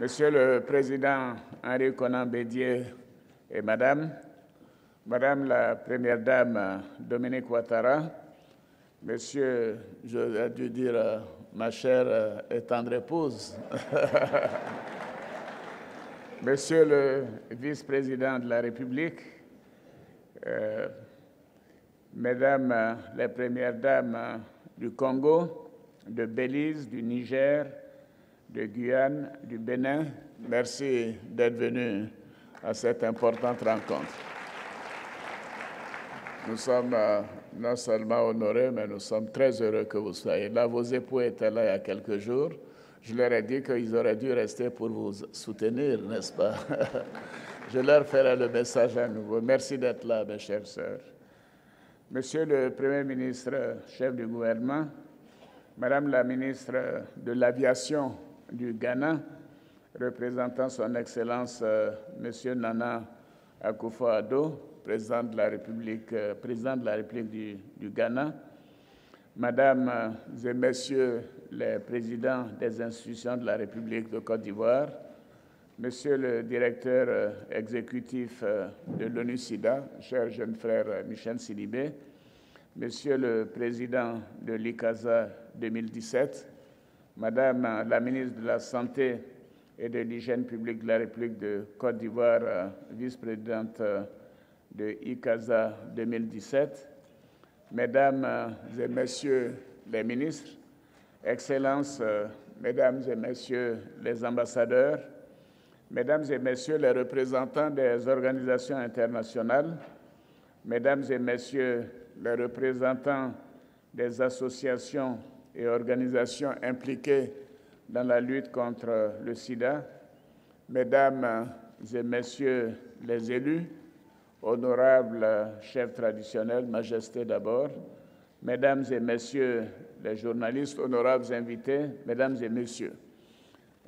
Monsieur le Président Henri Konan Bédié et Madame la Première Dame Dominique Ouattara, Monsieur, j'aurais dû dire ma chère et tendre épouse, Monsieur le Vice-président de la République, Mesdames les Premières Dames du Congo, de Belize, du Niger, de Guyane, du Bénin, merci d'être venus à cette importante rencontre. Nous sommes non seulement honorés, mais nous sommes très heureux que vous soyez là. Vos époux étaient là il y a quelques jours. Je leur ai dit qu'ils auraient dû rester pour vous soutenir, n'est-ce pas? Je leur ferai le message à nouveau. Merci d'être là, mes chères sœurs. Monsieur le Premier ministre, chef du gouvernement, Madame la ministre de l'Aviation du Ghana, représentant son Excellence Monsieur Nana Akufo-Addo, président de la République du Ghana, Mesdames et Messieurs les présidents des institutions de la République de Côte d'Ivoire, Monsieur le directeur exécutif de l'ONU-SIDA, cher jeune frère Michel Sidibé, Monsieur le président de l'ICASA 2017, Madame la ministre de la Santé et de l'Hygiène publique de la République de Côte d'Ivoire, vice-présidente de ICASA 2017, Mesdames et Messieurs les ministres, Excellences, Mesdames et Messieurs les ambassadeurs, Mesdames et Messieurs les représentants des organisations internationales, Mesdames et Messieurs les représentants des associations et organisations impliquées dans la lutte contre le sida, Mesdames et Messieurs les élus, honorables chefs traditionnels, Majesté d'abord, Mesdames et Messieurs les journalistes, honorables invités, Mesdames et Messieurs,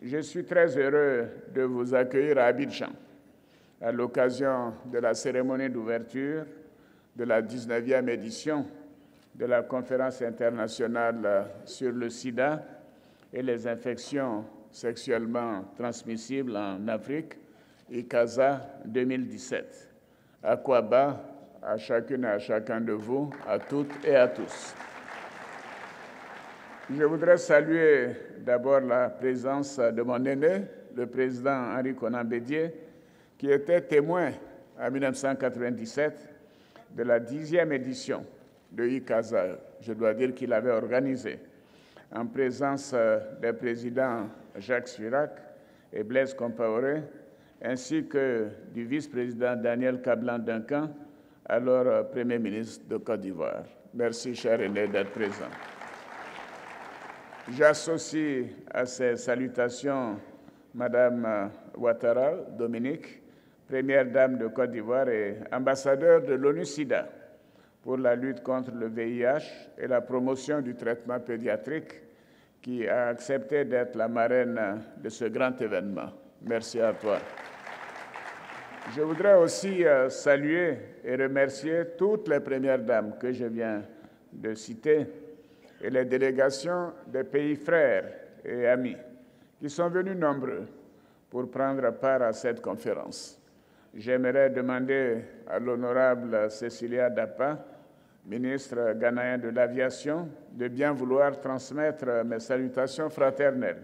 je suis très heureux de vous accueillir à Abidjan à l'occasion de la cérémonie d'ouverture de la 19e édition de la conférence internationale sur le sida et les infections sexuellement transmissibles en Afrique, ICASA 2017. Akwaba à chacune et à chacun de vous, à toutes et à tous. Je voudrais saluer d'abord la présence de mon aîné, le président Henri Konan Bédié, qui était témoin en 1997 de la 10e édition de ICASA. Je dois dire qu'il avait organisé, en présence des présidents Jacques Chirac et Blaise Compaoré, ainsi que du vice-président Daniel Kablan-Duncan, alors Premier ministre de Côte d'Ivoire. Merci, cher aîné, d'être présent. J'associe à ces salutations Madame Ouattara, Dominique, Première Dame de Côte d'Ivoire et ambassadeur de l'ONU-SIDA pour la lutte contre le VIH et la promotion du traitement pédiatrique, qui a accepté d'être la marraine de ce grand événement. Merci à toi. Je voudrais aussi saluer et remercier toutes les Premières Dames que je viens de citer et les délégations des pays frères et amis qui sont venus nombreux pour prendre part à cette conférence. J'aimerais demander à l'honorable Cécilia Dapa, ministre ghanéen de l'Aviation, de bien vouloir transmettre mes salutations fraternelles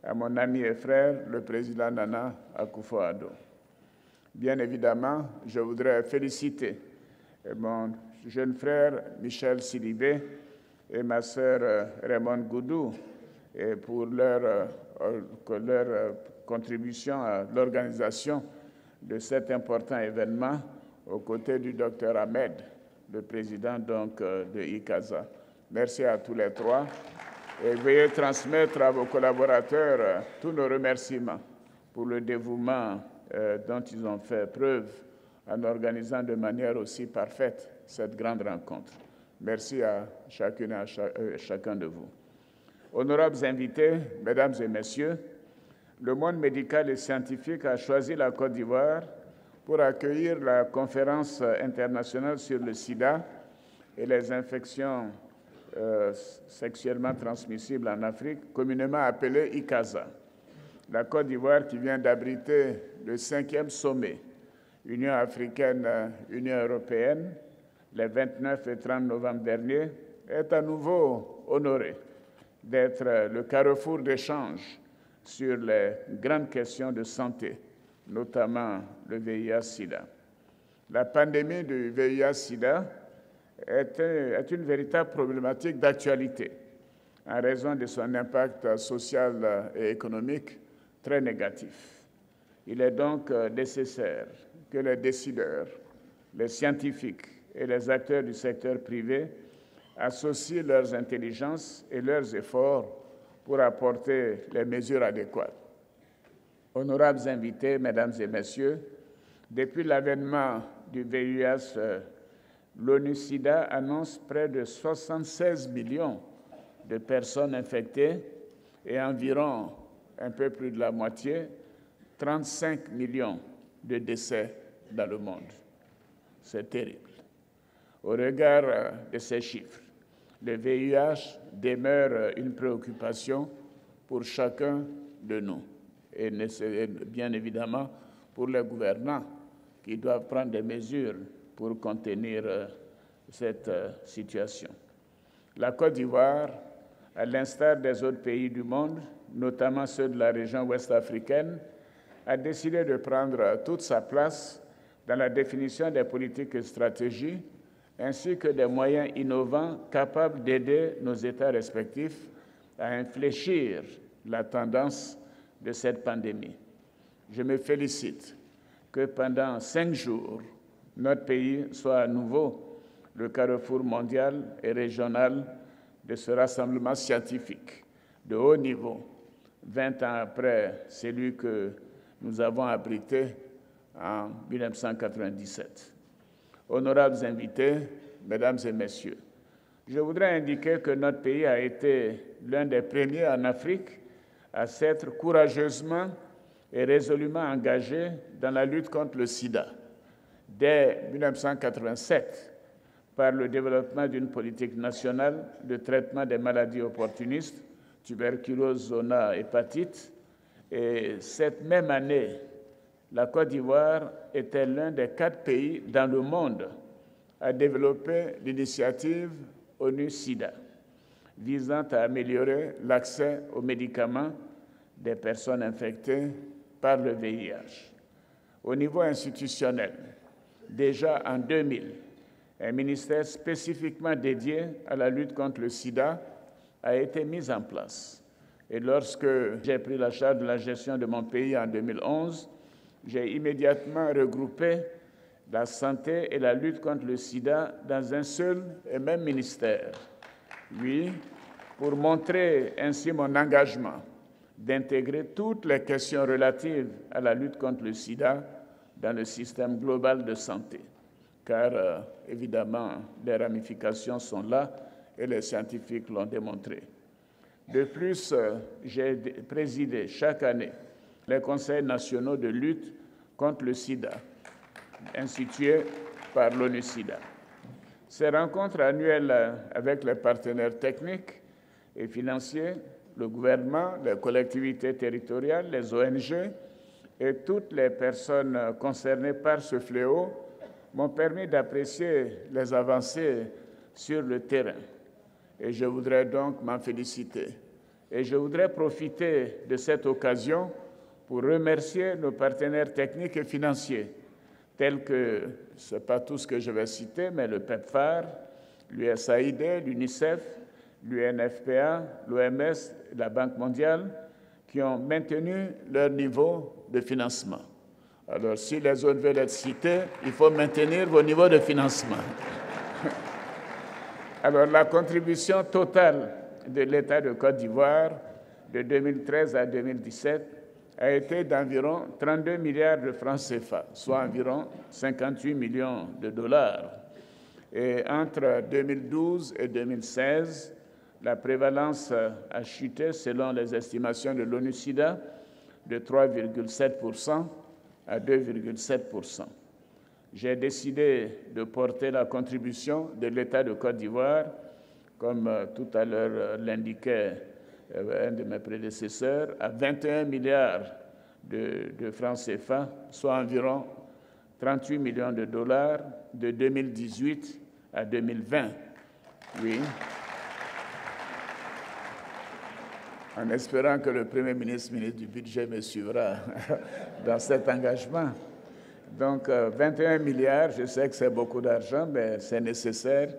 à mon ami et frère, le président Nana Akufo-Addo. Bien évidemment, je voudrais féliciter mon jeune frère Michel Sidibé et ma sœur Raymond Goudou et pour leur contribution à l'organisation de cet important événement aux côtés du docteur Ahmed, le président donc de ICASA. Merci à tous les trois et veuillez transmettre à vos collaborateurs tous nos remerciements pour le dévouement dont ils ont fait preuve en organisant de manière aussi parfaite cette grande rencontre. Merci à chacune et à chacun de vous. Honorables invités, Mesdames et Messieurs, le monde médical et scientifique a choisi la Côte d'Ivoire pour accueillir la conférence internationale sur le sida et les infections sexuellement transmissibles en Afrique, communément appelée ICASA. La Côte d'Ivoire, qui vient d'abriter le 5e sommet Union africaine-Union européenne, les 29 et 30 novembre dernier, est à nouveau honorée d'être le carrefour d'échange sur les grandes questions de santé, notamment le VIH-Sida. La pandémie du VIH-Sida est une véritable problématique d'actualité en raison de son impact social et économique très négatif. Il est donc nécessaire que les décideurs, les scientifiques et les acteurs du secteur privé associent leurs intelligences et leurs efforts pour apporter les mesures adéquates. Honorables invités, mesdames et messieurs, depuis l'avènement du VIH, l'ONU-SIDA annonce près de 76 millions de personnes infectées et environ un peu plus de la moitié, 35 millions de décès dans le monde. C'est terrible. Au regard de ces chiffres, le VIH demeure une préoccupation pour chacun de nous et bien évidemment pour les gouvernants qui doivent prendre des mesures pour contenir cette situation. La Côte d'Ivoire, à l'instar des autres pays du monde, notamment ceux de la région ouest africaine, a décidé de prendre toute sa place dans la définition des politiques et stratégies, ainsi que des moyens innovants capables d'aider nos États respectifs à infléchir la tendance de cette pandémie. Je me félicite que pendant 5 jours, notre pays soit à nouveau le carrefour mondial et régional de ce rassemblement scientifique de haut niveau, 20 ans après celui que nous avons abrité en 1997. Honorables invités, mesdames et messieurs, je voudrais indiquer que notre pays a été l'un des premiers en Afrique à s'être courageusement et résolument engagé dans la lutte contre le sida. Dès 1987, par le développement d'une politique nationale de traitement des maladies opportunistes, tuberculose, zona, hépatite, et cette même année, la Côte d'Ivoire était l'un des 4 pays dans le monde à développer l'initiative ONU-SIDA, visant à améliorer l'accès aux médicaments des personnes infectées par le VIH. Au niveau institutionnel, déjà en 2000, un ministère spécifiquement dédié à la lutte contre le sida a été mis en place. Et lorsque j'ai pris la charge de la gestion de mon pays en 2011, j'ai immédiatement regroupé la santé et la lutte contre le sida dans un seul et même ministère. Oui, pour montrer ainsi mon engagement d'intégrer toutes les questions relatives à la lutte contre le sida dans le système global de santé, car évidemment, les ramifications sont là et les scientifiques l'ont démontré. De plus, j'ai présidé chaque année les conseils nationaux de lutte contre le sida, institués par l'ONU-SIDA. Ces rencontres annuelles avec les partenaires techniques et financiers, le gouvernement, les collectivités territoriales, les ONG et toutes les personnes concernées par ce fléau m'ont permis d'apprécier les avancées sur le terrain. Et je voudrais donc m'en féliciter. Et je voudrais profiter de cette occasion pour remercier nos partenaires techniques et financiers, tels que, ce n'est pas tout ce que je vais citer, mais le PEPFAR, l'USAID, l'UNICEF, l'UNFPA, l'OMS, la Banque mondiale, qui ont maintenu leur niveau de financement. Alors, si les autres veulent être cités, il faut maintenir vos niveaux de financement. Alors, la contribution totale de l'État de Côte d'Ivoire de 2013 à 2017 a été d'environ 32 milliards de francs CFA, soit environ 58 millions de dollars. Et entre 2012 et 2016, la prévalence a chuté, selon les estimations de l'ONU-SIDA, de 3,7% à 2,7%. J'ai décidé de porter la contribution de l'État de Côte d'Ivoire, comme tout à l'heure l'indiquait un de mes prédécesseurs, à 21 milliards de francs CFA, soit environ 38 millions de dollars de 2018 à 2020. Oui. En espérant que le Premier ministre du Budget me suivra dans cet engagement. Donc, 21 milliards, je sais que c'est beaucoup d'argent, mais c'est nécessaire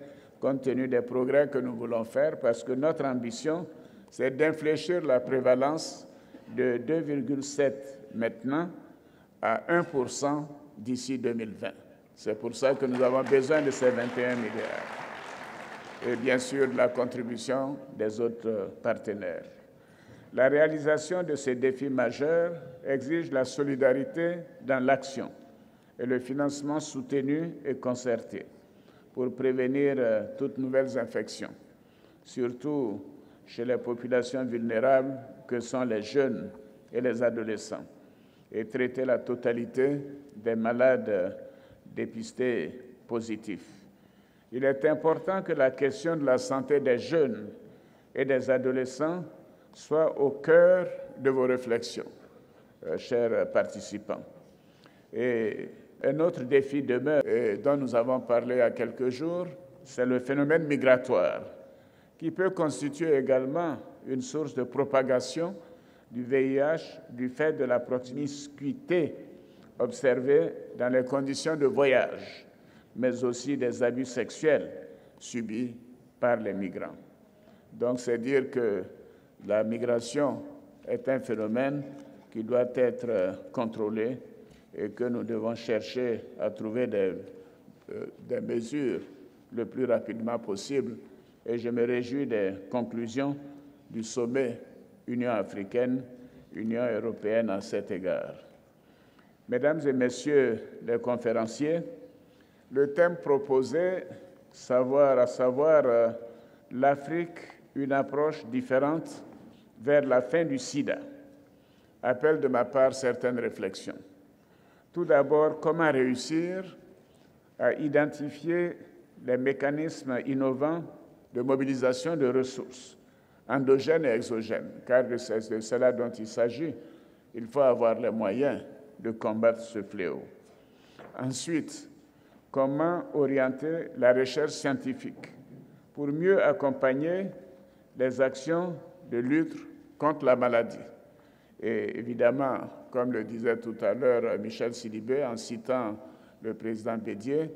compte tenu des progrès que nous voulons faire parce que notre ambition, c'est d'infléchir la prévalence de 2,7 maintenant à 1% d'ici 2020. C'est pour ça que nous avons besoin de ces 21 milliards. Et bien sûr, de la contribution des autres partenaires. La réalisation de ces défis majeurs exige la solidarité dans l'action et le financement soutenu et concerté pour prévenir toutes nouvelles infections, surtout chez les populations vulnérables que sont les jeunes et les adolescents, et traiter la totalité des malades dépistés positifs. Il est important que la question de la santé des jeunes et des adolescents soit au cœur de vos réflexions, chers participants. Et un autre défi demeure, dont nous avons parlé il y a quelques jours, c'est le phénomène migratoire, qui peut constituer également une source de propagation du VIH du fait de la promiscuité observée dans les conditions de voyage, mais aussi des abus sexuels subis par les migrants. Donc, c'est dire que la migration est un phénomène qui doit être contrôlé et que nous devons chercher à trouver des mesures le plus rapidement possible. Et je me réjouis des conclusions du sommet Union africaine, Union européenne à cet égard. Mesdames et messieurs les conférenciers, le thème proposé, à savoir l'Afrique, une approche différente vers la fin du sida, appelle de ma part certaines réflexions. Tout d'abord, comment réussir à identifier les mécanismes innovants de mobilisation de ressources, endogènes et exogènes, car c'est de cela dont il s'agit. Il faut avoir les moyens de combattre ce fléau. Ensuite, comment orienter la recherche scientifique pour mieux accompagner les actions de lutte contre la maladie. Et évidemment, comme le disait tout à l'heure Michel Sidibé en citant le président Bédié,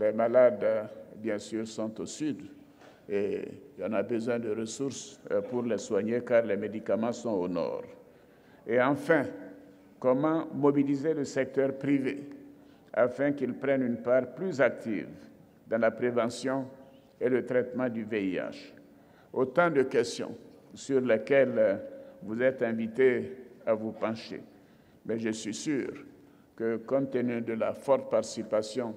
les malades, bien sûr, sont au sud et il y en a besoin de ressources pour les soigner car les médicaments sont au nord. Et enfin, comment mobiliser le secteur privé afin qu'il prenne une part plus active dans la prévention et le traitement du VIH. Autant de questions sur lesquelles vous êtes invités à vous pencher. Mais je suis sûr que, compte tenu de la forte participation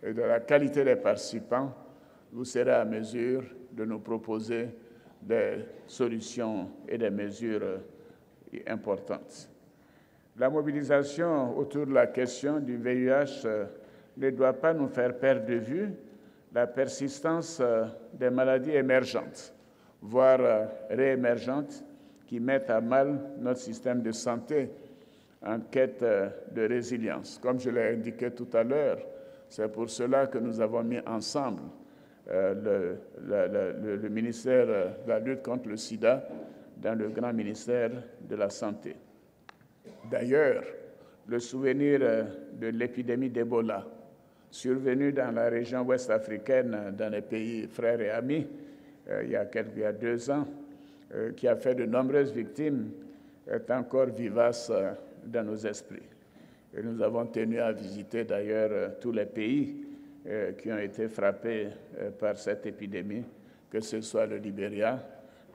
et de la qualité des participants, vous serez à mesure de nous proposer des solutions et des mesures importantes. La mobilisation autour de la question du VIH ne doit pas nous faire perdre de vue la persistance des maladies émergentes, voire réémergentes, qui mettent à mal notre système de santé en quête de résilience. Comme je l'ai indiqué tout à l'heure, c'est pour cela que nous avons mis ensemble le ministère de la lutte contre le sida dans le grand ministère de la Santé. D'ailleurs, le souvenir de l'épidémie d'Ebola survenue dans la région ouest africaine, dans les pays frères et amis, il y a 2 ans, qui a fait de nombreuses victimes, est encore vivace dans nos esprits. Et nous avons tenu à visiter d'ailleurs tous les pays qui ont été frappés par cette épidémie, que ce soit le Libéria,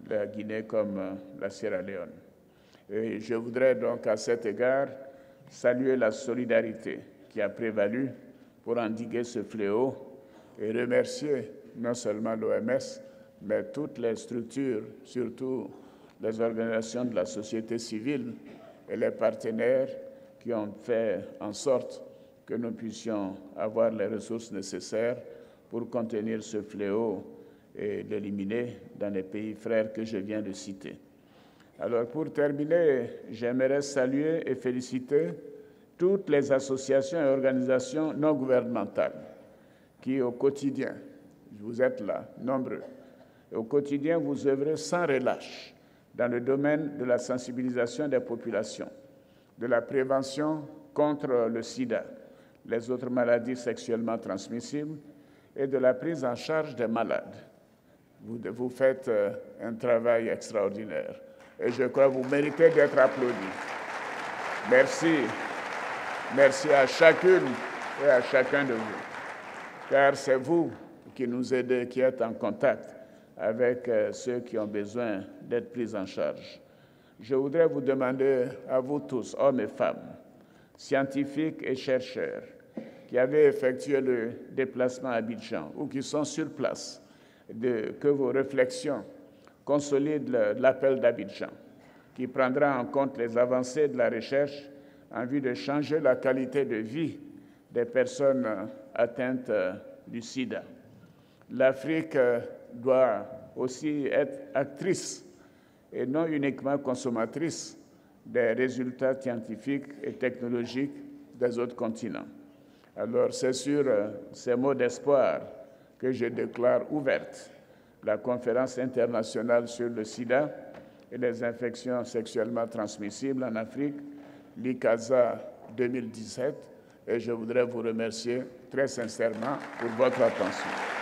la Guinée comme la Sierra Leone. Et je voudrais donc à cet égard saluer la solidarité qui a prévalu pour endiguer ce fléau et remercier non seulement l'OMS, mais toutes les structures, surtout les organisations de la société civile et les partenaires qui ont fait en sorte que nous puissions avoir les ressources nécessaires pour contenir ce fléau et l'éliminer dans les pays frères que je viens de citer. Alors, pour terminer, j'aimerais saluer et féliciter toutes les associations et organisations non gouvernementales qui, au quotidien, vous êtes là, nombreux, et au quotidien, vous œuvrez sans relâche dans le domaine de la sensibilisation des populations, de la prévention contre le sida, les autres maladies sexuellement transmissibles et de la prise en charge des malades. Vous faites un travail extraordinaire et je crois que vous méritez d'être applaudis. Merci. Merci à chacune et à chacun de vous, car c'est vous qui nous aidez, qui êtes en contact avec ceux qui ont besoin d'être pris en charge. Je voudrais vous demander à vous tous, hommes et femmes, scientifiques et chercheurs, qui avaient effectué le déplacement à Abidjan ou qui sont sur place, que vos réflexions consolident l'appel d'Abidjan, qui prendra en compte les avancées de la recherche en vue de changer la qualité de vie des personnes atteintes du sida. L'Afrique doit aussi être actrice et non uniquement consommatrice des résultats scientifiques et technologiques des autres continents. Alors, c'est sur ces mots d'espoir que je déclare ouverte la conférence internationale sur le sida et les infections sexuellement transmissibles en Afrique, l'ICASA 2017, et je voudrais vous remercier très sincèrement pour votre attention.